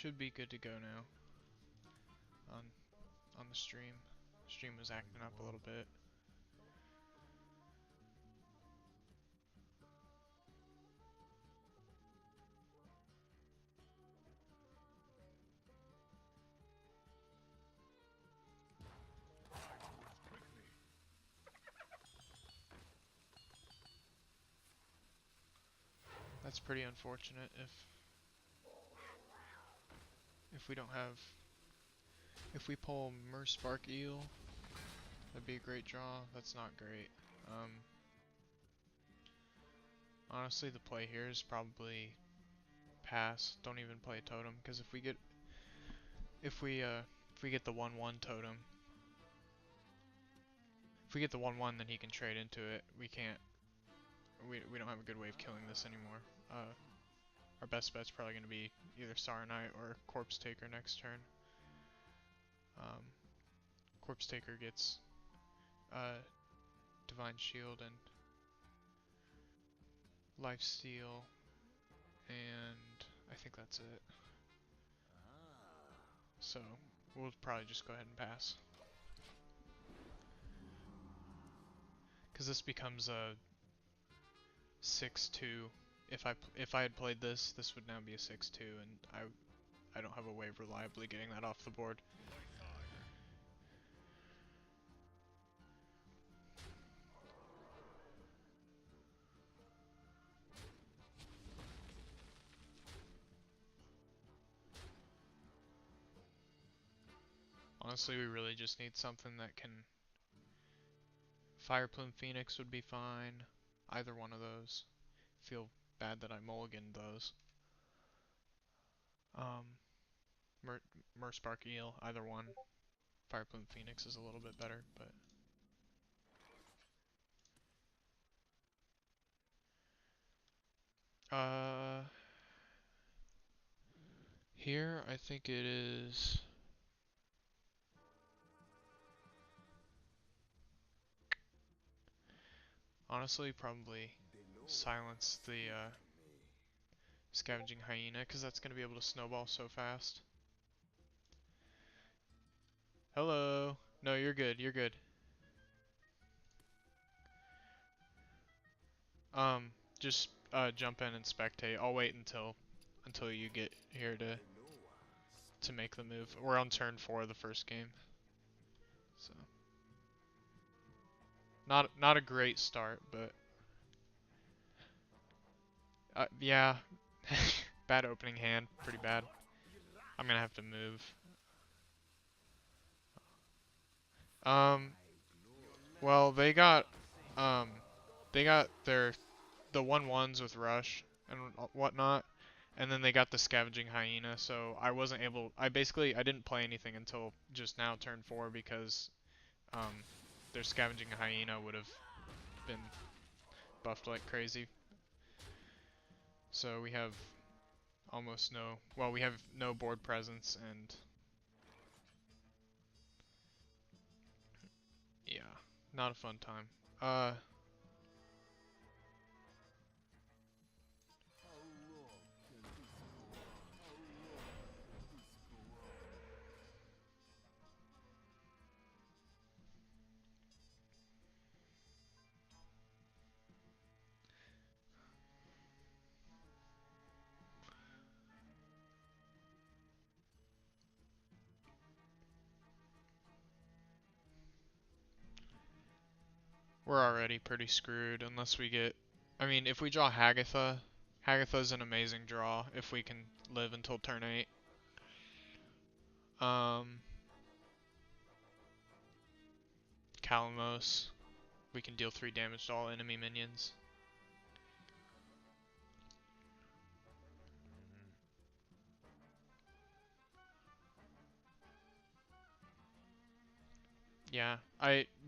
should be good to go now on the stream. Stream was acting up a little bit. That's pretty unfortunate if we don't have, if we pull Merspark Eel, that'd be a great draw. That's not great. Honestly, the play here is probably pass. Don't even play a totem, because if we get the 1/1 totem, if we get the 1/1, then he can trade into it. We can't. We don't have a good way of killing this anymore. Our best bet's probably going to be either Saronite or Corpse Taker next turn. Corpse Taker gets Divine Shield and Lifesteal, and I think that's it. So we'll probably just go ahead and pass, because this becomes a 6-2. If I had played this would now be a 6-2, and I don't have a way of reliably getting that off the board. Honestly, we really just need something that can... Fire Plume Phoenix would be fine. Either one of those. Feel bad that I mulliganed those. Merspark Eel, either one. Fire Plume Phoenix is a little bit better, but... Here, I think it is... Honestly, probably silence the Scavenging Hyena, because that's going to be able to snowball so fast. Hello! No, you're good, you're good. Just jump in and spectate. I'll wait until you get here to make the move. We're on turn 4 of the first game. So not a great start, but yeah. Bad opening hand, pretty bad. I'm gonna have to move. Well, they got the 1/1s with Rush and whatnot, and then they got the Scavenging Hyena, so I wasn't able, I didn't play anything until just now, turn 4, because their Scavenging Hyena would have been buffed like crazy. So we have almost no, well, we have no board presence, and yeah, not a fun time. We're already pretty screwed unless we get... I mean, if we draw Hagatha, Hagatha's an amazing draw if we can live until turn 8. Kalamos, we can deal 3 damage to all enemy minions. Yeah,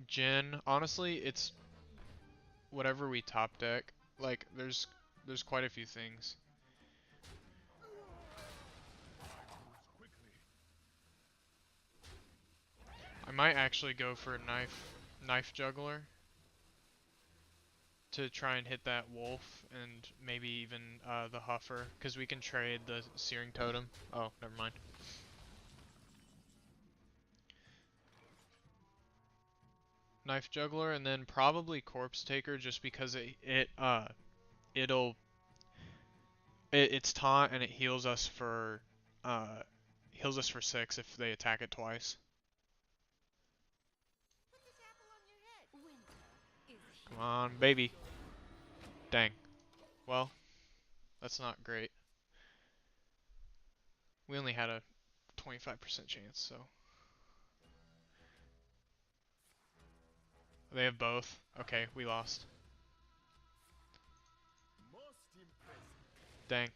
Jhin, honestly, it's whatever we top deck. Like, there's quite a few things. I might actually go for a knife juggler to try and hit that wolf and maybe even the huffer, because we can trade the searing totem. Oh, never mind. Knife juggler and then probably corpse taker, just because it's taunt and it uh heals us for 6 if they attack it twice. Come on, baby. Dang. Well, that's not great. We only had a 25% chance, so. They have both. Okay, we lost. Dang.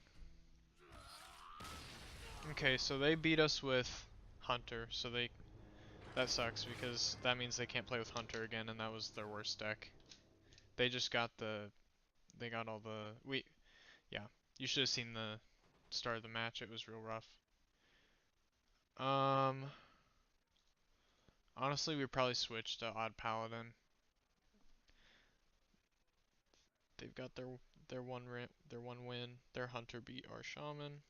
Okay, so they beat us with Hunter, so that sucks because that means they can't play with Hunter again, and that was their worst deck. They just got they got all yeah. You should have seen the start of the match. It was real rough. Honestly, we probably switched to Odd Paladin. They've got their one win. Their Hunter beat our Shaman.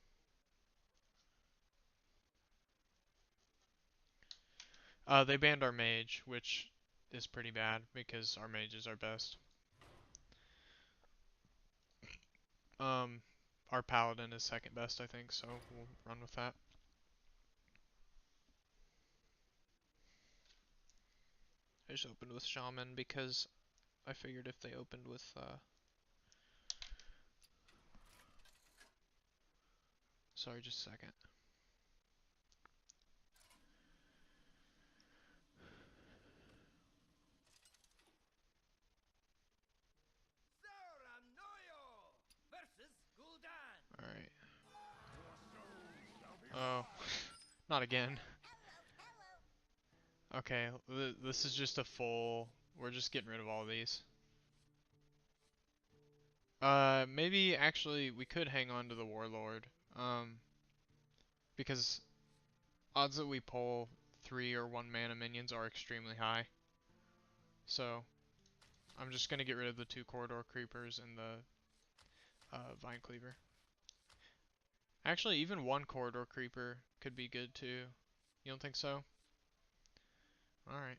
They banned our mage, which is pretty bad because our mage is our best. Our paladin is second best, I think, so we'll run with that. I just opened with Shaman because I figured if they opened with, sorry, just a second. Alright. Oh, not again. Okay, this is just a full, we're just getting rid of all of these. Maybe actually we could hang on to the Warlord, because odds that we pull 3 or 1 mana minions are extremely high. So, I'm just gonna get rid of the 2 corridor creepers and the vine cleaver. Actually, even 1 corridor creeper could be good too. You don't think so? Alright.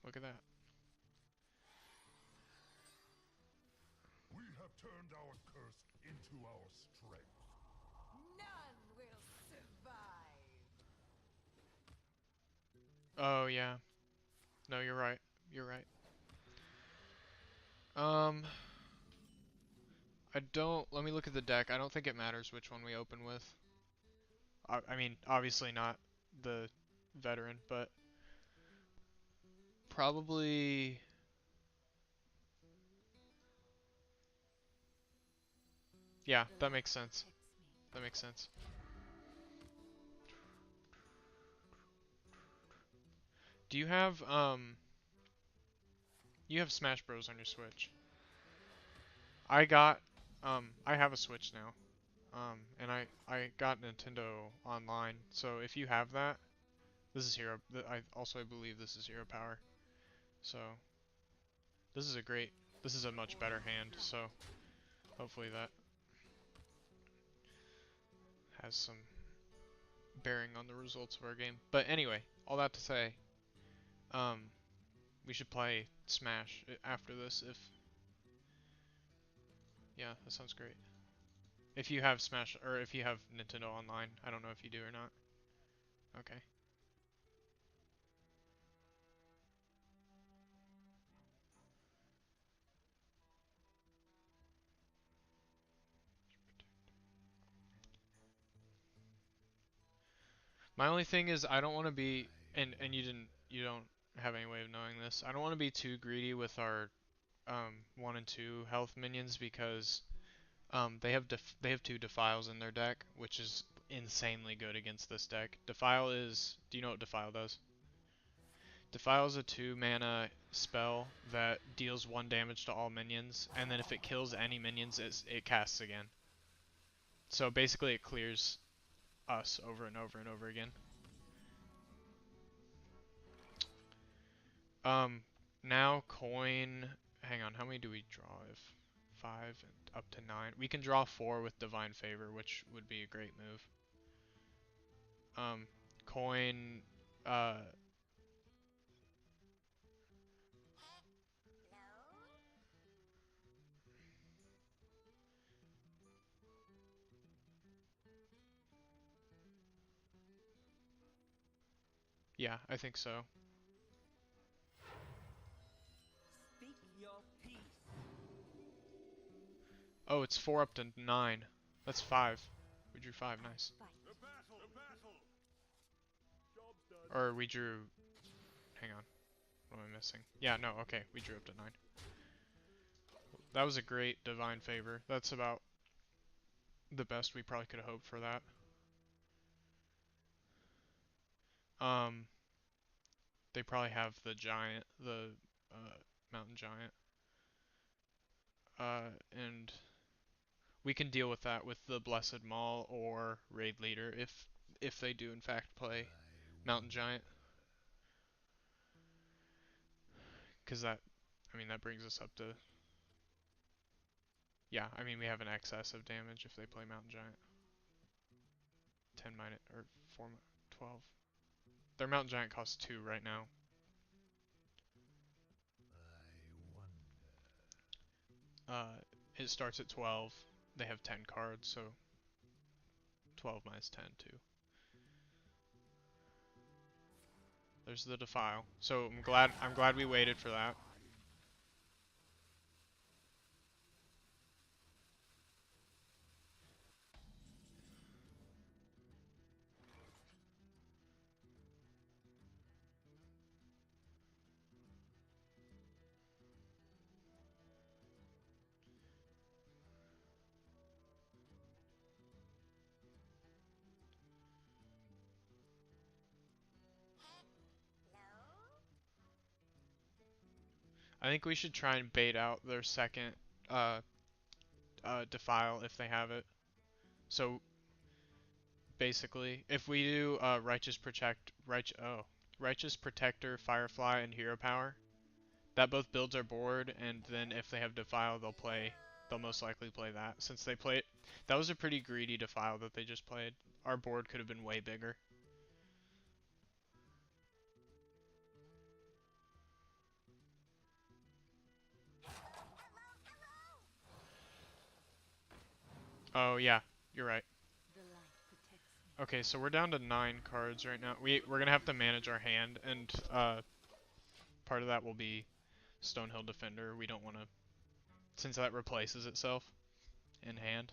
Look at that. We have turned our curse into our strength. None will survive. Oh, yeah. No, you're right. You're right. Let me look at the deck. I don't think it matters which one we open with. I mean, obviously not the veteran, but probably, yeah, that makes sense. That makes sense. Do you have Smash Bros on your Switch? I have a Switch now. And I got Nintendo Online, so if you have that, this is Hero. I believe this is Hero Power. So this is this is a much better hand. So hopefully that has some bearing on the results of our game. But anyway, all that to say, um, we should play Smash after this. Yeah, that sounds great. If you have Smash or if you have Nintendo Online, I don't know if you do or not. Okay. My only thing is I don't want to be, and you don't have any way of knowing this. I don't want to be too greedy with our 1 and 2 health minions because they have 2 defiles in their deck, which is insanely good against this deck. Defile is, do you know what Defile does? Defile is a 2 mana spell that deals 1 damage to all minions, and then if it kills any minions, it casts again. So basically it clears us over and over and over again. Now coin. Hang on, how many do we draw? If 5 and up to 9, we can draw 4 with divine favor, which would be a great move. Coin. Uh, yeah, I think so. Speak your peace. Oh, it's 4 up to 9. That's 5. We drew 5, nice. The battle! The battle! Job's done. Or we drew. Hang on. What am I missing? Yeah, no, okay, we drew up to 9. That was a great divine favor. That's about the best we probably could have hoped for that. They probably have the giant, the mountain giant. And we can deal with that with the Blessed Maul or Raid Leader if they do in fact play Mountain Giant. Because that, I mean, that brings us up to, yeah, I mean, we have an excess of damage if they play Mountain Giant. 10 minus, or 4, 12. Their Mountain Giant costs 2 right now. It starts at 12. They have 10 cards, so 12 minus 10, 2. There's the Defile. So I'm glad we waited for that. I think we should try and bait out their second uh, Defile if they have it. So basically, if we do Righteous Protector, Firefly, and Hero Power, that both builds our board, and then if they have Defile, they'll most likely play that. Since they play it, that was a pretty greedy Defile that they just played. Our board could have been way bigger. Oh yeah, you're right. The light protects me. Okay, so we're down to 9 cards right now. We're gonna have to manage our hand, and part of that will be Stonehill Defender. We don't want to, since that replaces itself in hand.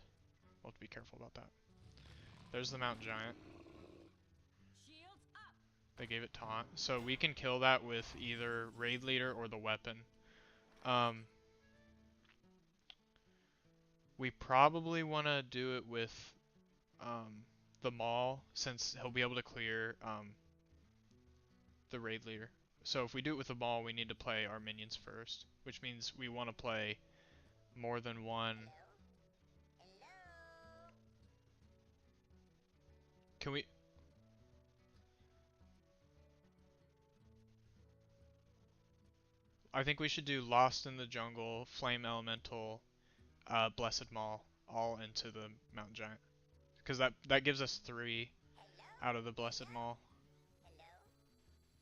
We'll have to be careful about that. There's the Mountain Giant. Shields up. They gave it taunt, so we can kill that with either Raid Leader or the weapon. We probably want to do it with the Maul, since he'll be able to clear the Raid Leader. So if we do it with the Maul, we need to play our minions first, which means we want to play more than one. Can we? I think we should do Lost in the Jungle, Flame Elemental, Blessed Maul, all into the Mountain Giant, because that gives us 3 out of the Blessed Maul.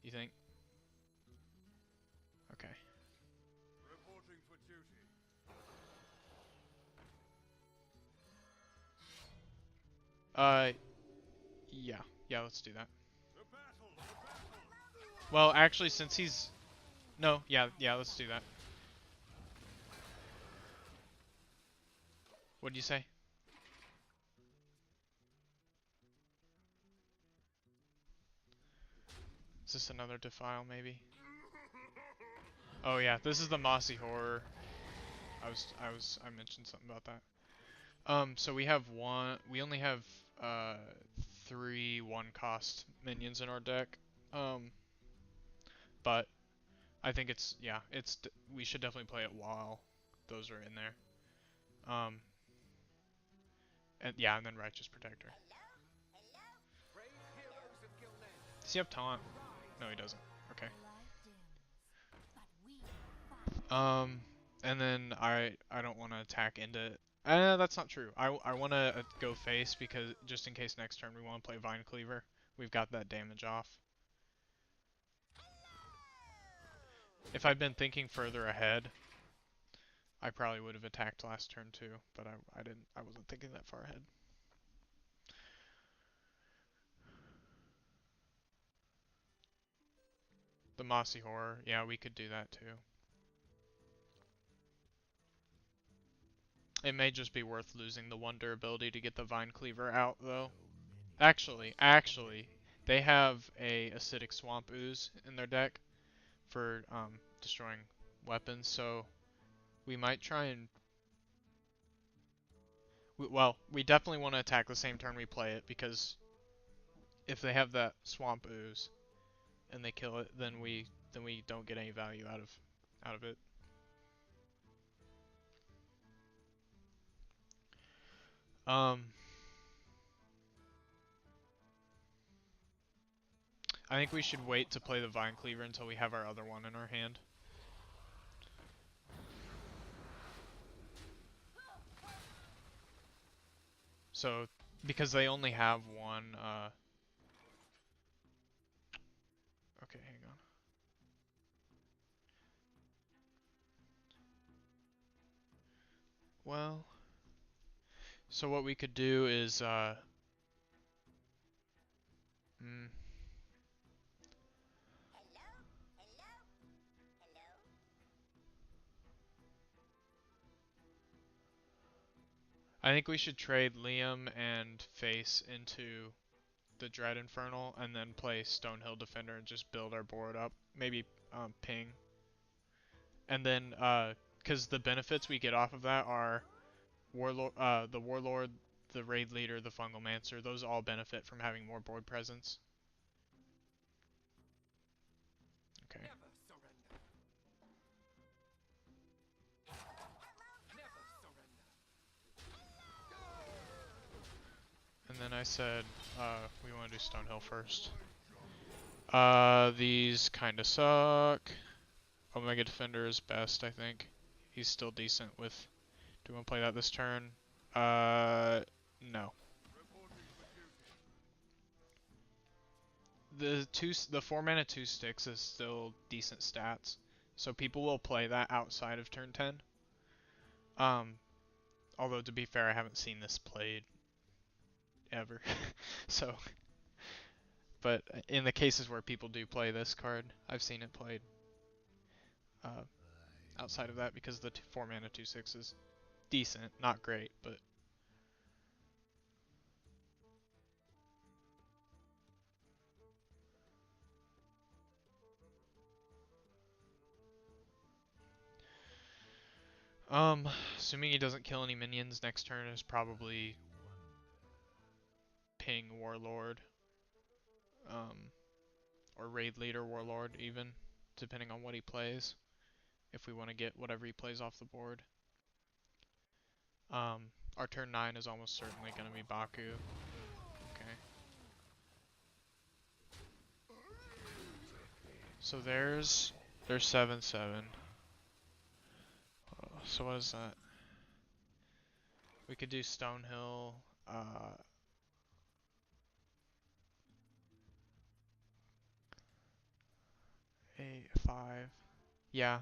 You think? Okay. Reporting for duty. Yeah, let's do that. The battle! The battle! Well, actually, since he's, no, yeah, let's do that. What'd you say? Is this another Defile, maybe? Oh yeah, this is the Mossy Horror. I mentioned something about that. So we have we only have 3 1-cost minions in our deck. But I think we should definitely play it while those are in there. And then Righteous Protector. Does he have taunt? No, he doesn't. Okay. Light dims, but we fight. And then I don't want to attack into. That's not true. I want to go face because just in case next turn we want to play Vine Cleaver, we've got that damage off. If I'd been thinking further ahead, I probably would have attacked last turn too, but I didn't. I wasn't thinking that far ahead. The Mossy Horror, yeah, we could do that too. It may just be worth losing the one durability to get the Vine Cleaver out though. Actually, they have a Acidic Swamp Ooze in their deck for destroying weapons, so we might try and... well, we definitely want to attack the same turn we play it, because if they have that Swamp Ooze and they kill it, then we don't get any value out of it. I think we should wait to play the Vine Cleaver until we have our other one in our hand. So, because they only have one, okay, hang on. Well, so what we could do is, I think we should trade Liam and Face into the Dread Infernal and then play Stonehill Defender and just build our board up. Maybe ping. And then, because the benefits we get off of that are the Warlord, the Raid Leader, the Fungal Mancer. Those all benefit from having more board presence. Okay. And then I said we want to do Stonehill first. These kind of suck. Omega Defender is best, I think. He's still decent with... do we want to play that this turn? No. The 4 mana 2 sticks is still decent stats, so people will play that outside of turn 10. Although to be fair, I haven't seen this played ever. So, but in the cases where people do play this card, I've seen it played outside of that because the 4 mana 2/6 is decent, not great, but assuming he doesn't kill any minions next turn is probably Ping Warlord, or Raid Leader Warlord even, depending on what he plays, if we want to get whatever he plays off the board. Our turn 9 is almost certainly going to be Baku. Okay. So there's 7/7. So what is that? We could do Stonehill, 8, 5. Yeah.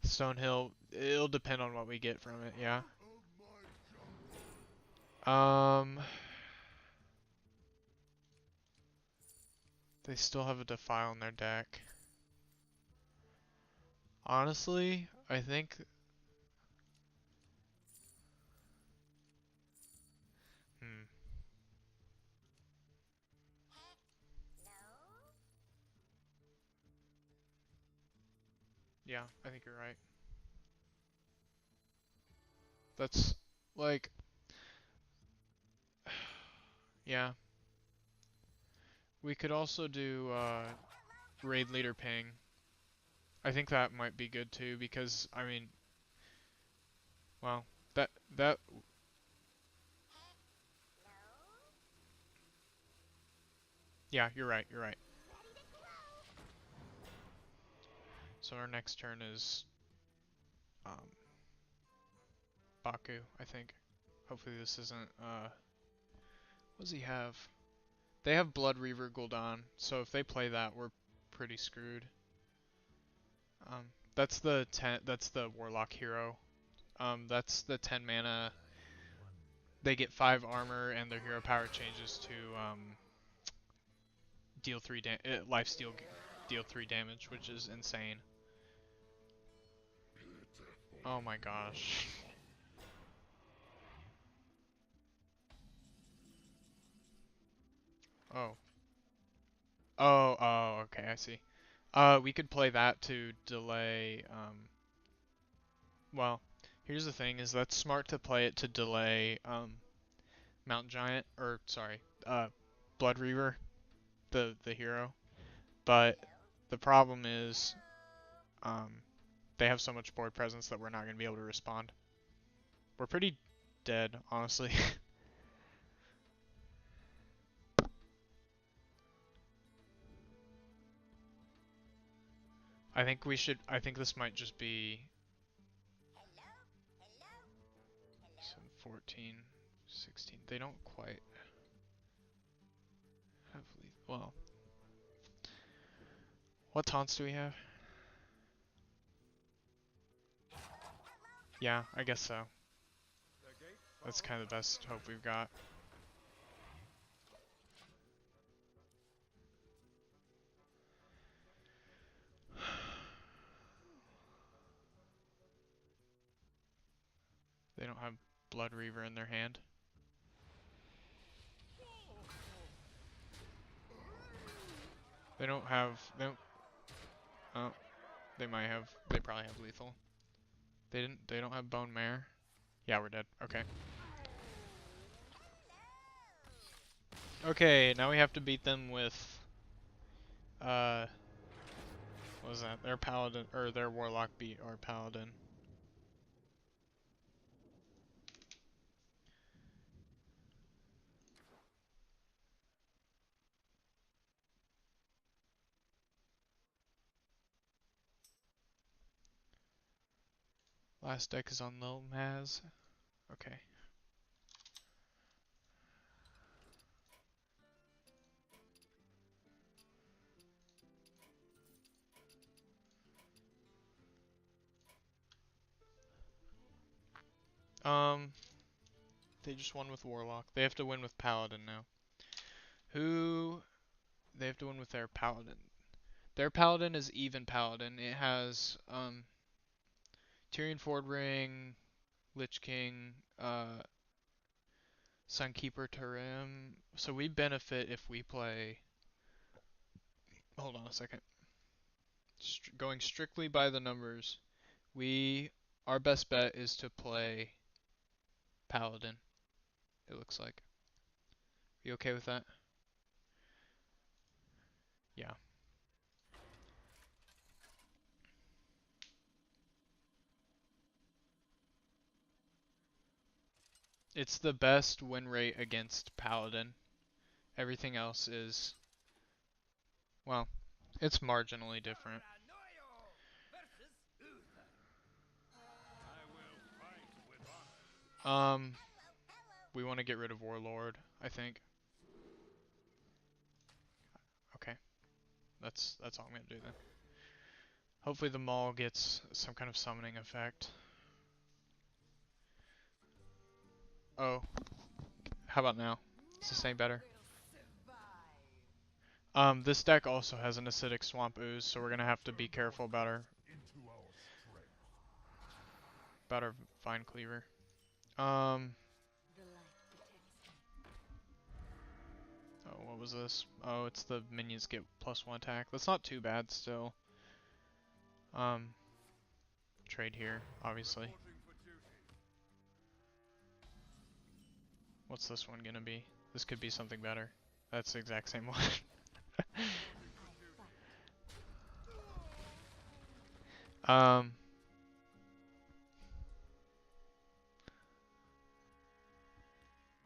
Stonehill, it'll depend on what we get from it, yeah. They still have a Defile in their deck. Honestly, I think... Yeah, I think you're right. That's, like... yeah. We could also do, Raid Leader Ping. I think that might be good too, because, I mean... well, that... that... Yeah, you're right. You're right. So our next turn is um, Baku, I think. Hopefully this isn't. What does he have? They have Blood Reaver Gul'dan, so if they play that, we're pretty screwed. That's the 10. That's the Warlock hero. That's the 10 mana. They get 5 armor, and their hero power changes to deal 3 lifesteal, deal 3 damage, which is insane. Oh my gosh. Oh. Oh, okay, I see. We could play that to delay, well, here's the thing, is that's smart to play it to delay, Mountain Giant, or, sorry, Blood Reaver, the hero. But the problem is, they have so much board presence that we're not going to be able to respond. We're pretty dead, honestly. I think this might just be 7, 14, 16. They don't quite have well, what taunts do we have? Yeah, I guess so. That's kind of the best hope we've got. They don't have Blood Reaver in their hand. They don't have. They don't. Oh, they might have. They probably have lethal. They didn't. They don't have Bone Mare. Yeah, we're dead. Okay. Okay, now we have to beat them with. What was that? Their Paladin or their Warlock beat our Paladin. Last deck is on Lil Maz. Okay. They just won with Warlock. They have to win with Paladin now. Who? They have to win with their Paladin. Their Paladin is even Paladin. It has Tyrion Ford Ring, Lich King, Sunkeeper Tarim. So we benefit if we play. Hold on a second. Going strictly by the numbers, our best bet is to play Paladin. It looks like. You okay with that? Yeah. It's the best win rate against Paladin. Everything else is, well, it's marginally different. Um, we want to get rid of Warlord, I think. Okay, that's all I'm gonna do then. Hopefully the Maul gets some kind of summoning effect. Oh, how about now? Is this any better? This deck also has an acidic swamp ooze, so we're gonna have to be careful about our vine cleaver. Oh, what was this? Oh, it's the minions get +1 attack. That's not too bad still. Trade here, obviously. What's this one gonna be? This could be something better. That's the exact same one.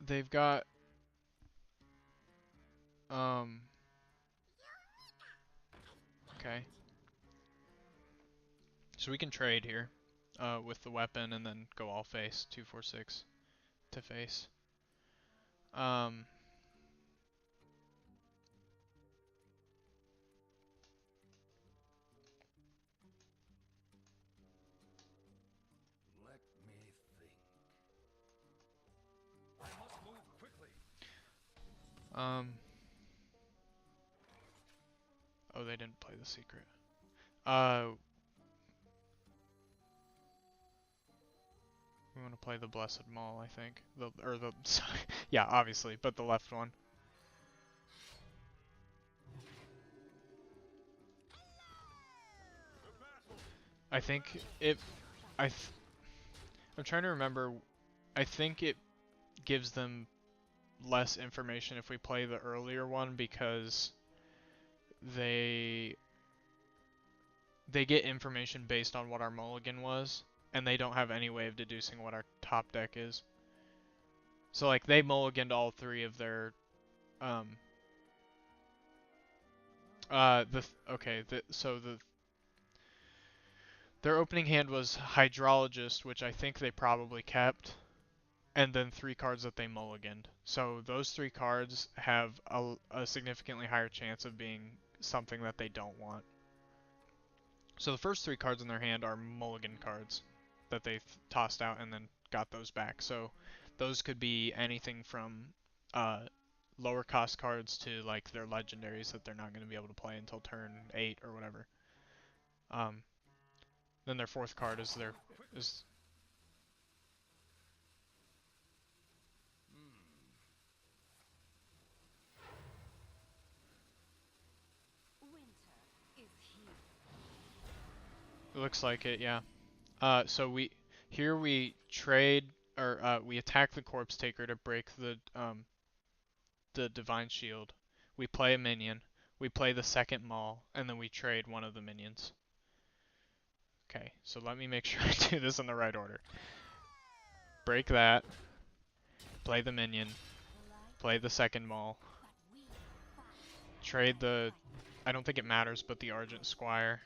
They've got, Okay. So we can trade here with the weapon and then go all face 246 to face. Um, Let me think. I must move quickly. um, oh, they didn't play the secret. Uh, we want to play the Blessed Maul, I think. Sorry, yeah, obviously, but the left one. I think it, I, th I'm trying to remember, I think it gives them less information if we play the earlier one because they they get information based on what our mulligan was, and they don't have any way of deducing what our top deck is. So like they mulliganed all three of their um so their opening hand was Hydrologist, which I think they probably kept, and then 3 cards that they mulliganed. So those 3 cards have a significantly higher chance of being something that they don't want. So the first 3 cards in their hand are mulligan cards that they tossed out and then got those back. So those could be anything from lower cost cards to like their legendaries that they're not going to be able to play until turn 8 or whatever. Um, then their 4th card is their is Winter is here. it looks like it, yeah. So we trade or we attack the Corpse Taker to break the Divine Shield. We play a minion. We play the second Maul, and then we trade one of the minions. Okay, so let me make sure I do this in the right order. Break that. Play the minion. Play the second Maul. Trade the... I don't think it matters, but the Argent Squire.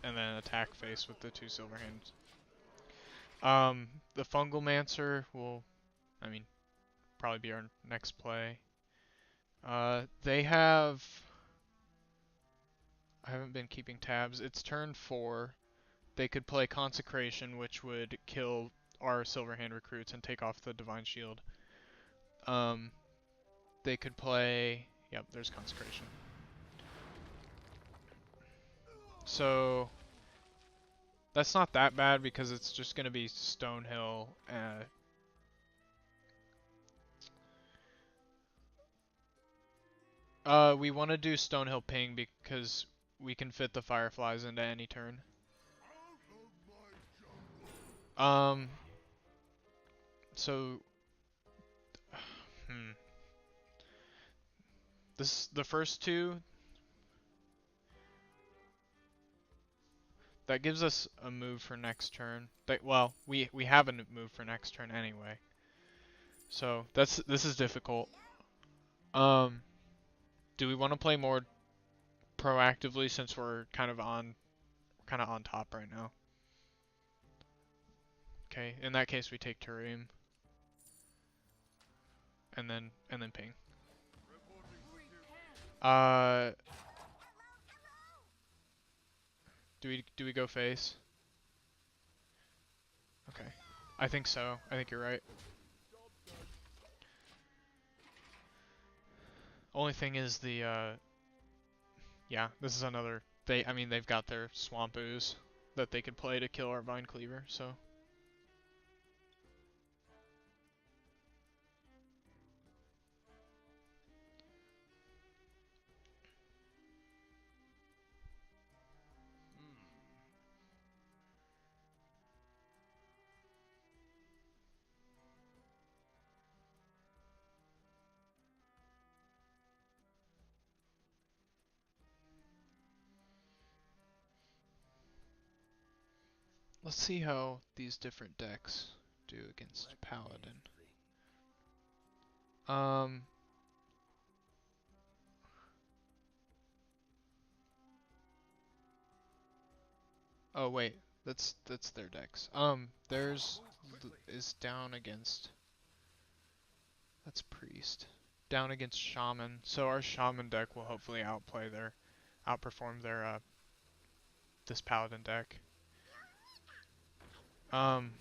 And then attack face with the 2 silver hands. The Fungal Mancer will, I mean, probably be our next play. They have... I haven't been keeping tabs. It's turn 4. They could play Consecration, which would kill our Silverhand recruits and take off the Divine Shield. They could play... Yep, there's Consecration. So... That's not that bad because it's just going to be Stonehill. We want to do Stonehill Ping because we can fit the Fireflies into any turn. So... the first 2... That gives us a move for next turn. Well, we have a move for next turn anyway. So this is difficult. Do we want to play more proactively since we're kind of on top right now? Okay, in that case we take Turim. And then ping. Do we go face? Okay. I think so. I think you're right. Only thing is the yeah, this is another I mean they've got their Swamp Ooze that they could play to kill our Vine Cleaver, so let's see how these different decks do against Paladin. Oh wait, that's their decks. Theirs is down against. That's priest. Down against shaman. So our shaman deck will hopefully outperform their this paladin deck. Um,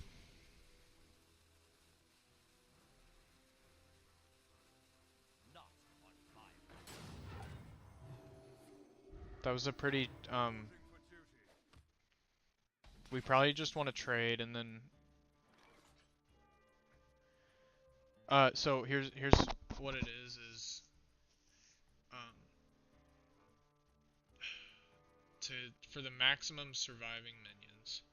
Not on fire. that was a pretty we probably just want to trade and then so here's what it is to for the maximum surviving minions.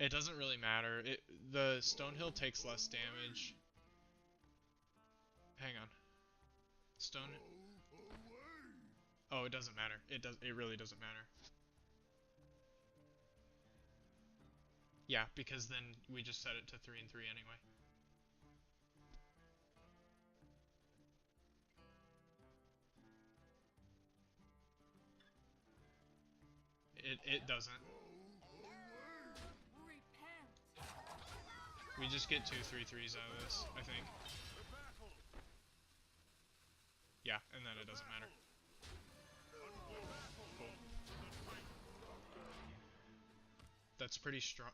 It doesn't really matter. The Stonehill takes less damage. Hang on. Stone. Oh, it doesn't matter. It really doesn't matter. Yeah, because then we just set it to 3 and 3 anyway. It doesn't. Repent. We just get 2 3/3s out of this, I think. Yeah, and then it doesn't matter. Cool. That's pretty strong.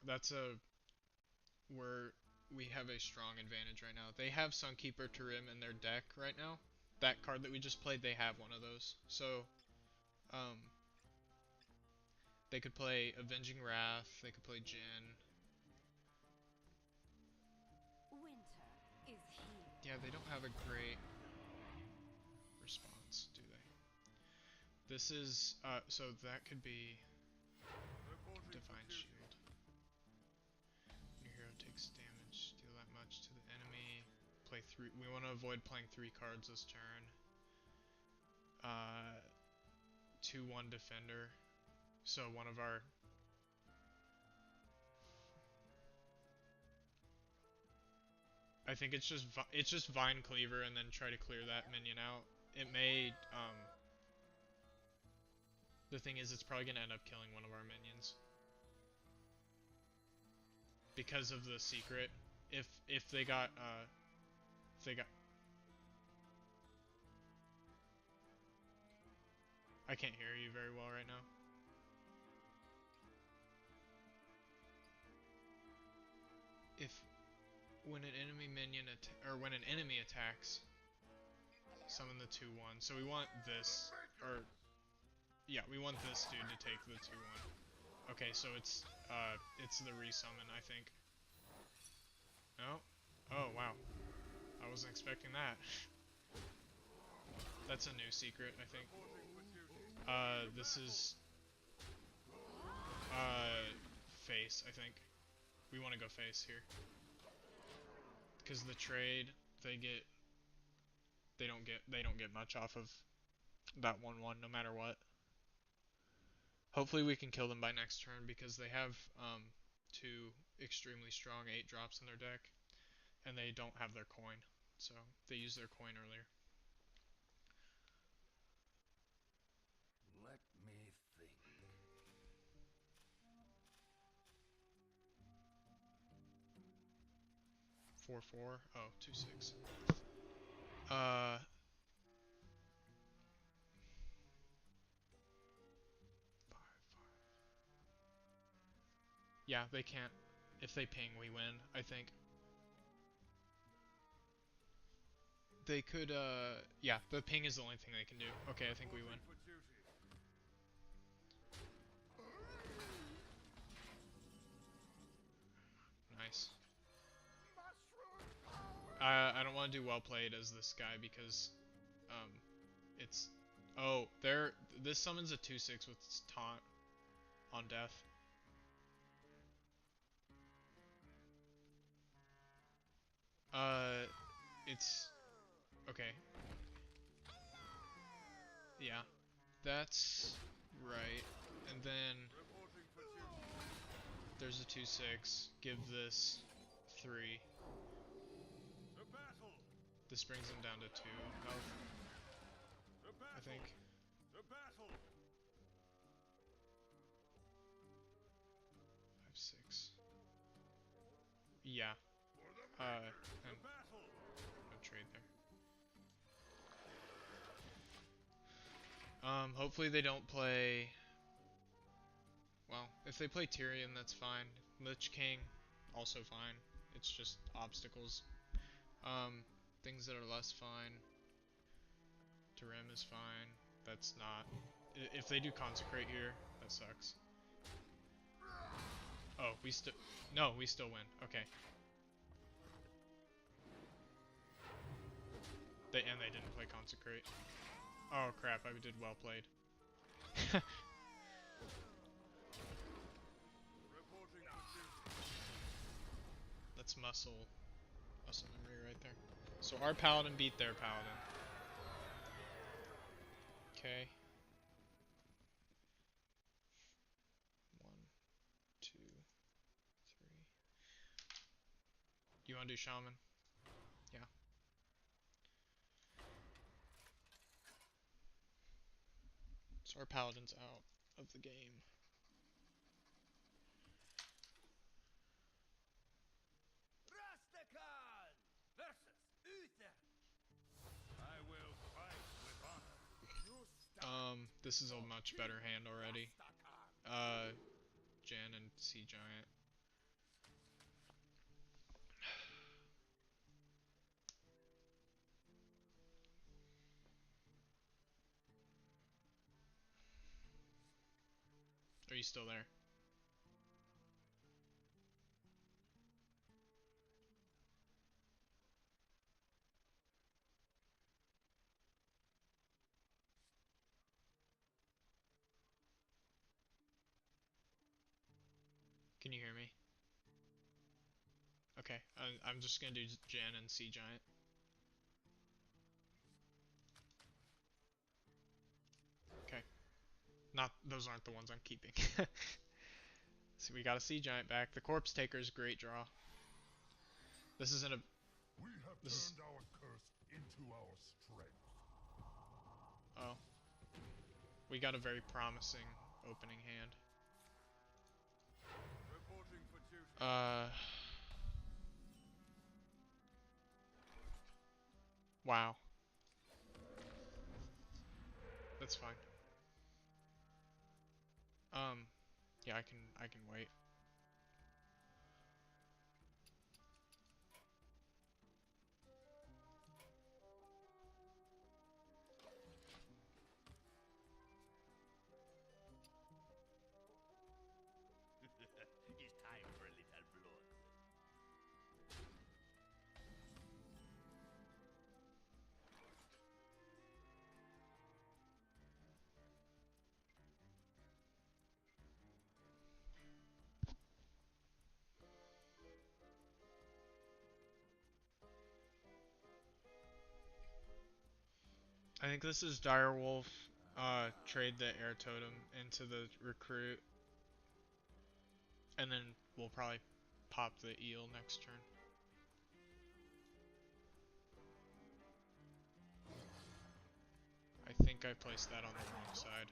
We have a strong advantage right now. They have Sunkeeper Tarim in their deck right now. That card that we just played, they have one of those. So, they could play Avenging Wrath. They could play Jin. Winter is here. Yeah, they don't have a great response, do they? This is so that could be Divine Shield. Your hero takes damage, deal that much to the enemy. Play 3. We want to avoid playing 3 cards this turn. 2/1 defender. So one of our. I think it's just Vine Cleaver and then try to clear that minion out. It may the thing is, it's probably gonna end up killing one of our minions because of the secret. If they got I can't hear you very well right now. If when an enemy minion when an enemy attacks, summon the 2/1. So we want this, or yeah, we want this dude to take the 2/1. Okay, so it's the resummon, I think. No? Oh wow, I wasn't expecting that. That's a new secret, I think. This is face, I think. We want to go face here. Because the trade, they don't get much off of that 1/1 no matter what. Hopefully we can kill them by next turn because they have 2 extremely strong 8 drops in their deck and they don't have their coin. So they used their coin earlier. Let me think. 4/4. Oh, 2/6. 5/5. Yeah, they can't. If they ping, we win, I think. They could, yeah, the ping is the only thing they can do. Okay, I think we win. Nice. I don't want to do well played as this guy because, it's, oh, this summons a 2/6 with taunt on death. It's, okay. Yeah, that's right. And then there's a 2/6. Give this 3. This brings him down to 2 health, To battle! I think. To battle! 5, 6. Yeah. For the And to battle! no trade there. Hopefully they don't play. Well, if they play Tyrion, that's fine. Lich King, also fine. It's just obstacles. Things that are less fine. Tarim is fine. That's not. If they do Consecrate here, that sucks. Oh, we still. No, we still win. Okay. And they didn't play Consecrate. Oh crap! I did well played. Reporting for duty. That's muscle memory right there. So our paladin beat their paladin. Okay. 1, 2, 3. You wanna do shaman? Yeah. So our paladin's out of the game. Rastakan versus Uther. I will fight with honor. This is a much better hand already. Jan and Sea Giant. Are you still there? Can you hear me? Okay, I'm just gonna do Jan and Sea Giant. Okay. Not, those aren't the ones I'm keeping. So we got a Sea Giant back. The Corpse Taker's great draw. This isn't a. We have This is. turned our curse into our strength. Oh. We got a very promising opening hand. Reporting for duty. Wow. That's fine. Yeah, I can wait. It's time for a little blood. I think this is Direwolf. Trade the air totem into the recruit. And then we'll probably pop the eel next turn. I think I placed that on the wrong side.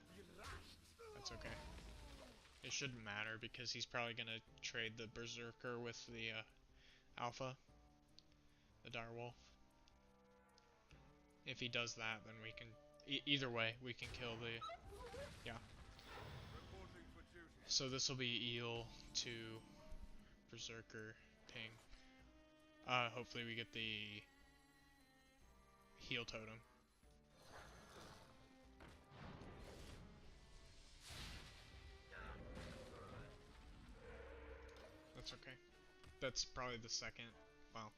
That's okay. It shouldn't matter because he's probably gonna trade the Berserker with the Alpha, the Direwolf. If he does that, then we can. Either way, we can kill the. Yeah. Reporting for duty. So this will be eel to Berserker ping. Hopefully we get the heal totem. That's okay. That's probably the second, well,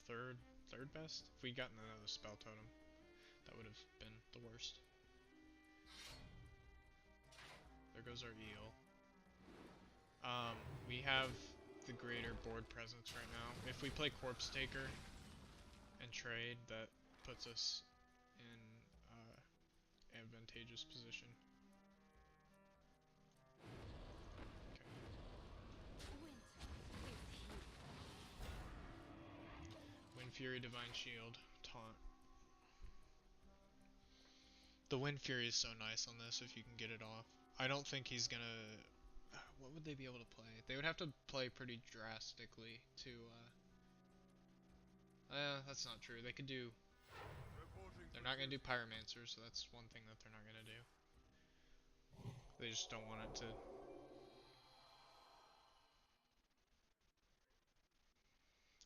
third best. If we'd gotten another spell totem, that would have been the worst. There goes our eel. We have the greater board presence right now. If we play Corpse Taker and trade, that puts us in advantageous position. Okay. Wind Fury, Divine Shield. taunt. The Wind Fury is so nice on this if you can get it off. I don't think he's gonna... What would they be able to play? They would have to play pretty drastically to... that's not true. They could do... They're not gonna do Pyromancer, so that's one thing that they're not gonna do. They just don't want it to...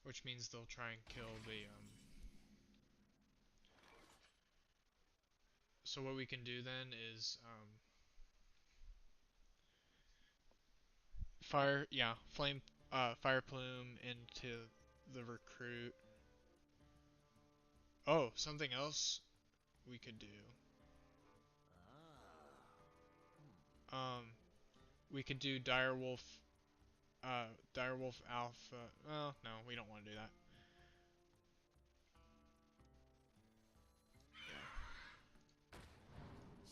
Which means they'll try and kill the, So what we can do then is, Fire Plume into the Recruit. Oh, something else we could do. We could do Direwolf Alpha. Well, no, we don't want to do that.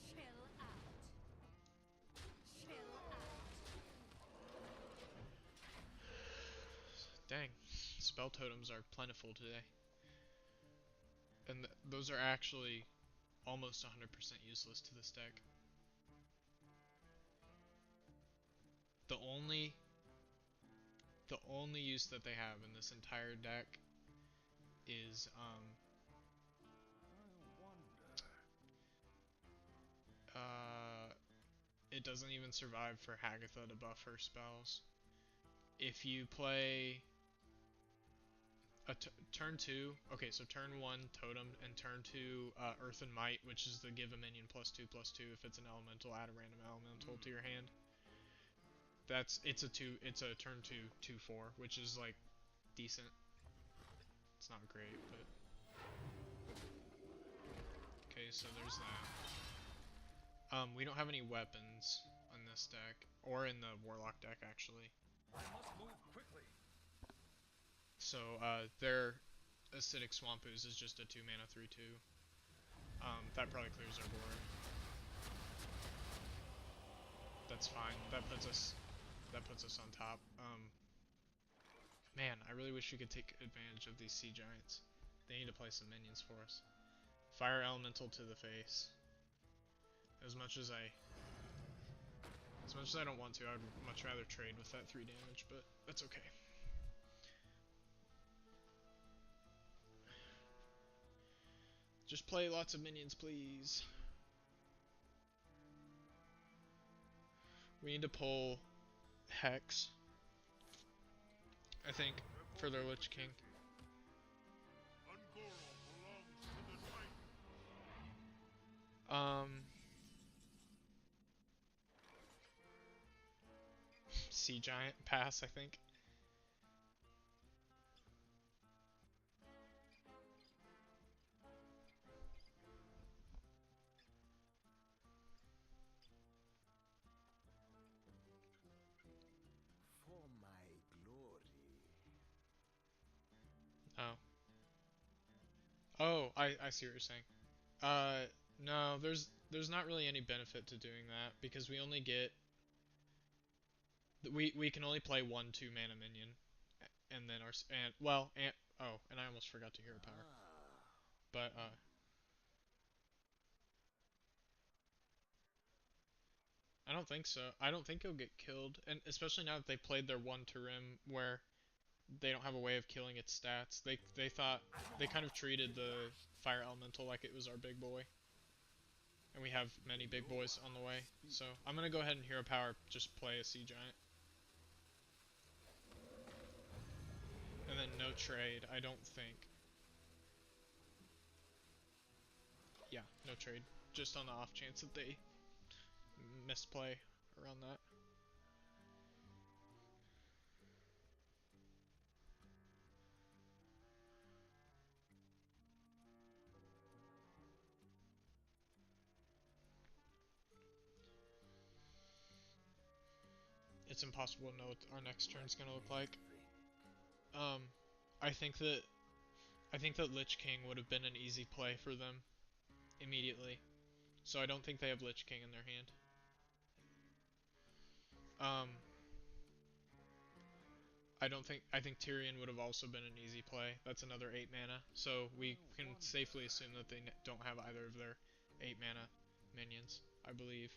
Chill out. Chill out. Dang, spell totems are plentiful today. And those are actually almost 100% useless to this deck. The only use that they have in this entire deck is it doesn't even survive for Hagatha to buff her spells. If you play turn 2, okay, so turn 1 Totem and turn 2 Earth and Might, which is the give a minion +2/+2 if it's an elemental, add a random elemental to your hand. It's a turn 2 2/4, which is like decent. It's not great, but okay, so there's that. We don't have any weapons on this deck, or in the Warlock deck actually. I must move quickly. So their Acidic Swamp Ooze is just a 2-mana 3/2. That probably clears our board. That's fine. That puts us on top. Man, I really wish we could take advantage of these Sea Giants. They need to play some minions for us. Fire Elemental to the face. As much as I don't want to, I'd much rather trade with that 3 damage, but that's okay. Just play lots of minions, please. We need to pull Hex, I think, for their Lich King. Ungoro belongs to the Titan. Sea Giant pass, I think. For my glory. Oh. Oh, I see what you're saying. No, there's not really any benefit to doing that because we only get we can only play 1 2-mana minion, and then and I almost forgot to hero power, but I don't think so. I don't think he'll get killed, and especially now that they played their 1 Turim where they don't have a way of killing its stats. They thought they kind of treated the Fire Elemental like it was our big boy. And we have many big boys on the way. So I'm gonna go ahead and hero power, just play a Sea Giant. And then no trade, I don't think. Yeah, no trade. Just on the off chance that they misplay around that. It's impossible to know what our next turn's gonna look like. I think that Lich King would have been an easy play for them immediately. So I don't think they have Lich King in their hand. I think Tyrion would have also been an easy play. That's another 8 mana. So we can safely assume that they don't have either of their 8 mana minions, I believe.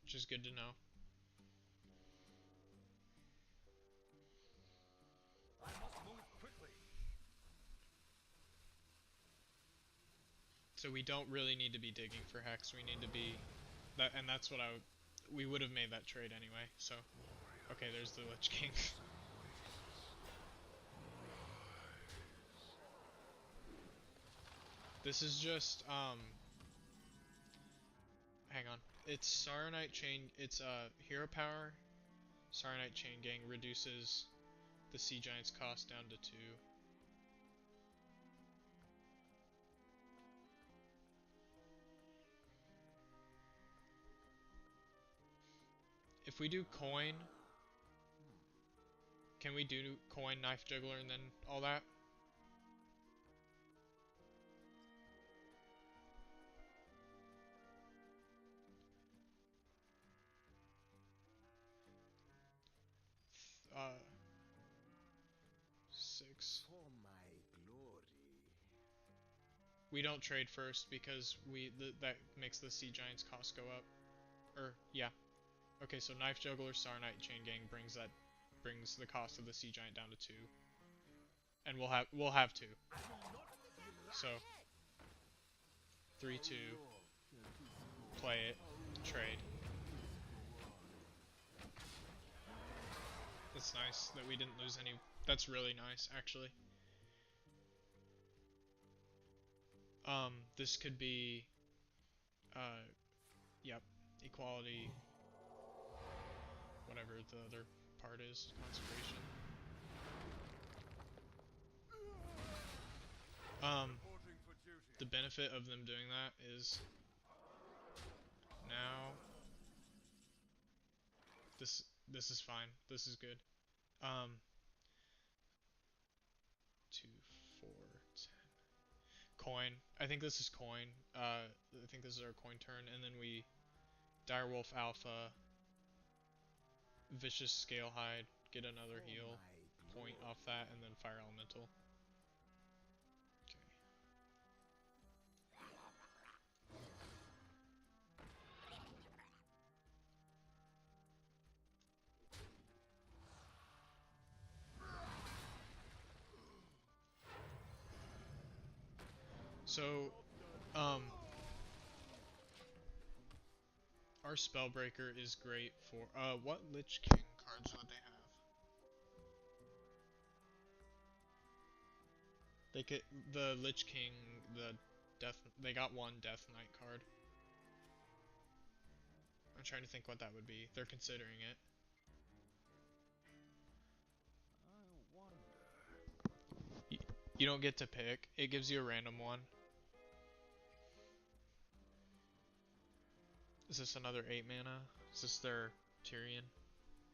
Which is good to know. I must move quickly. So we don't really need to be digging for Hex. We need to be that, and that's what we would have made that trade anyway. So okay, there's the Lich King. This is just hang on. It's Saronite Chain. It's hero power. Saronite Chain Gang reduces the Sea Giant's cost down to 2. If we do coin, can we do coin, knife juggler, and then all that? Uh, 6. For my glory. We don't trade first because that makes the Sea Giant's cost go up. Yeah. Okay, so knife juggler, Saronite Chain Gang brings the cost of the Sea Giant down to 2. And we'll have 2. So 3-2. Play it. Trade. It's nice that we didn't lose any. That's really nice, actually. This could be, yep, equality, whatever the other part is, conservation. Reporting for duty. The benefit of them doing that is now this is fine. This is good. 2, 4, 10. Coin. I think this is coin. I think this is our coin turn, and then we Direwolf Alpha, Vicious Scalehide, get another For heal, my point glory. off that, and then Fire Elemental. Okay. So, our Spellbreaker is great for, what Lich King cards would they have? They could, the Lich King, they got one Death Knight card. I'm trying to think what that would be. They're considering it. I wonder. You don't get to pick. It gives you a random one. Is this another 8 mana? Is this their Tyrion?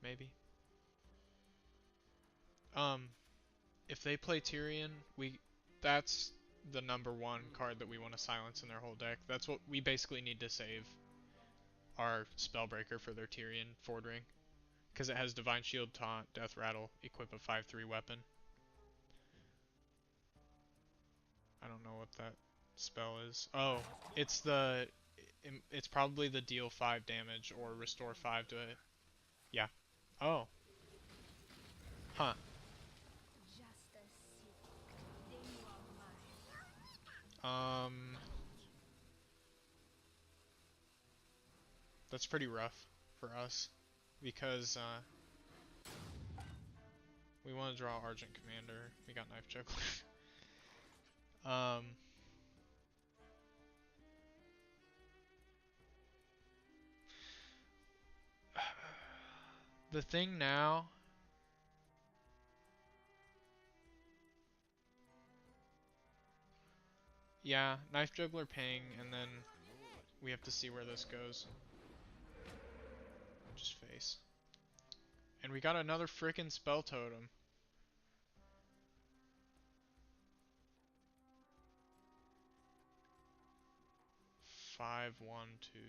Maybe? If they play Tyrion, that's the number 1 card that we want to silence in their whole deck. That's what we basically need to save our Spellbreaker for their Tyrion Fordring. Because it has Divine Shield, Taunt, Death Rattle, equip a 5/3 weapon. I don't know what that spell is. Oh, it's probably the deal 5 damage or restore 5 to it. Yeah. Oh. Huh. Just a secret. Then you are mine. That's pretty rough for us because we want to draw Argent Commander. We got Knife Juggler. The thing now. Yeah, Knife Juggler ping, and then we have to see where this goes. Just face. And we got another frickin' Spell Totem. Five, 1, 2.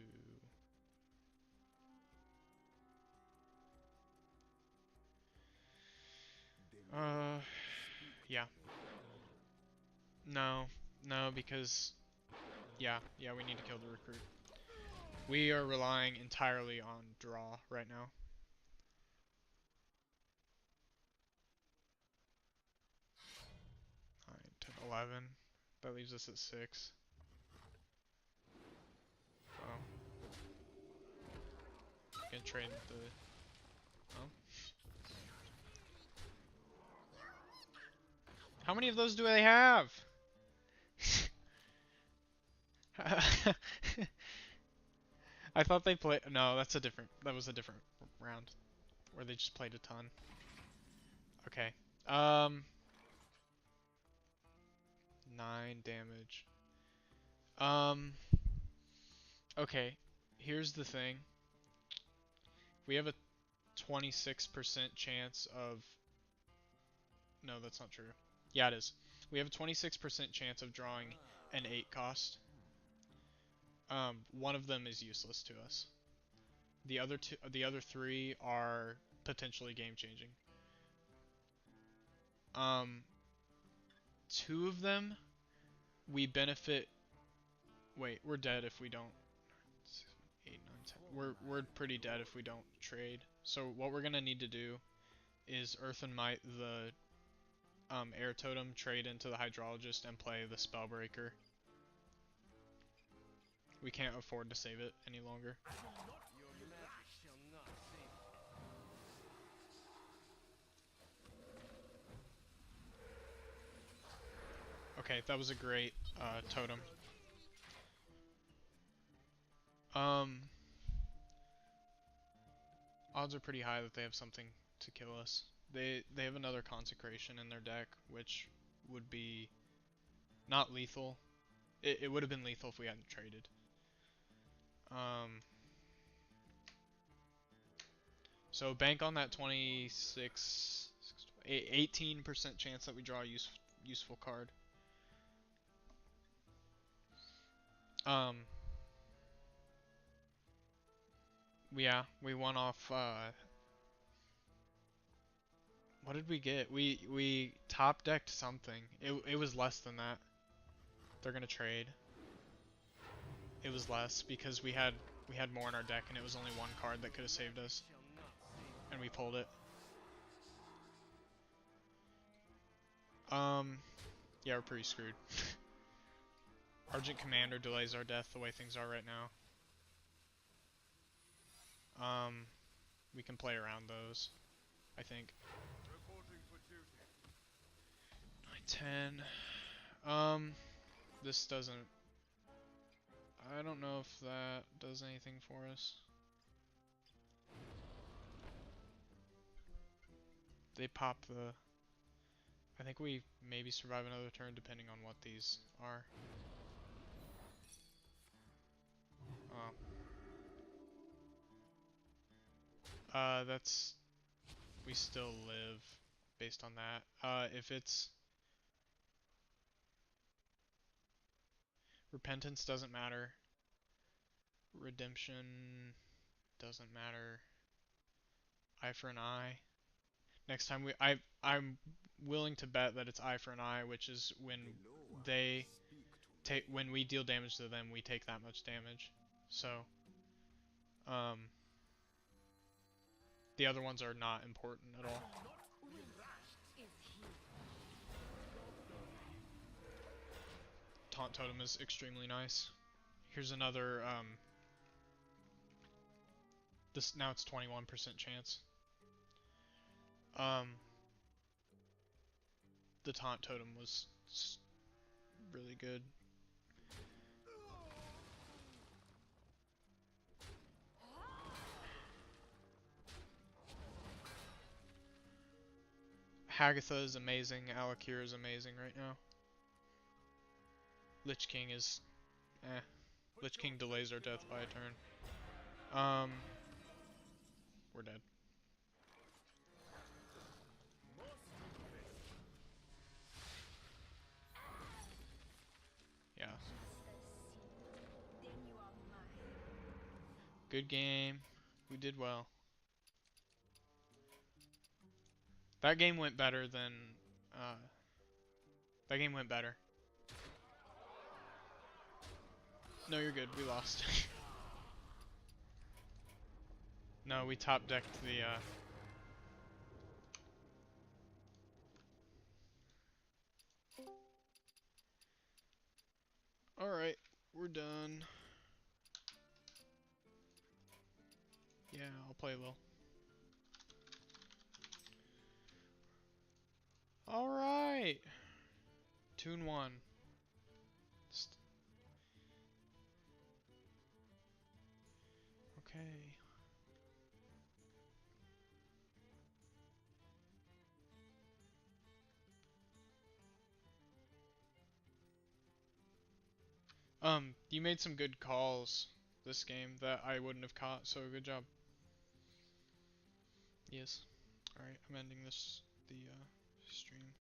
Uh, yeah. No, no, because yeah, we need to kill the recruit. We are relying entirely on draw right now. 9, 10, 11. That leaves us at 6. Oh. Gonna trade the. Oh. How many of those do they have? I thought they played. No, that's a different. That was a different round where they just played a ton. Okay. Um. 9 damage. Um. Okay. Here's the thing. We have a 26% chance of. No, that's not true. Yeah, it is. We have a 26% chance of drawing an 8 cost. One of them is useless to us. The other 3 are potentially game changing. 2 of them we benefit. Wait, we're dead if we don't. 8, 9, 10. We're pretty dead if we don't trade. So what we're gonna need to do is Earth and Might the air totem, trade into the hydrologist, and play the spellbreaker. We can't afford to save it any longer. Your magic shall not save me. Okay, that was a great totem. Odds are pretty high that they have something to kill us. They have another consecration in their deck, which would be not lethal. It would have been lethal if we hadn't traded. So bank on that 18% chance that we draw a useful card. Yeah, we won off. What did we get? We top decked something. It was less than that. They're gonna trade. It was less because we had more in our deck and it was only one card that could have saved us, Shall not save and we pulled it. Yeah, we're pretty screwed. Argent Commander delays our death the way things are right now. We can play around those, I think. Reporting for duty. 9, 10. This doesn't. I don't know if that does anything for us. They pop the. I think we maybe survive another turn depending on what these are. That's. We still live based on that. If it's. Repentance doesn't matter. Redemption doesn't matter. Eye for an eye. Next time I'm willing to bet that it's eye for an eye, which is when The lower they speak to take when we deal damage to them, we take that much damage. So, the other ones are not important at all. Taunt Totem is extremely nice. Here's another, this, now it's 21% chance. The Taunt Totem was really good. Hagatha is amazing, Alakir is amazing right now. Lich King is, Lich King delays our death by a turn. We're dead. Yeah. Then you are mine. Good game. We did well. That game went better than, uh, that game went better. No, you're good. We lost. No, we top decked the, Alright, we're done. Yeah, I'll play a little. Alright! Tune 1. Okay. You made some good calls this game that I wouldn't have caught, so good job. Yes. Alright, I'm ending the stream.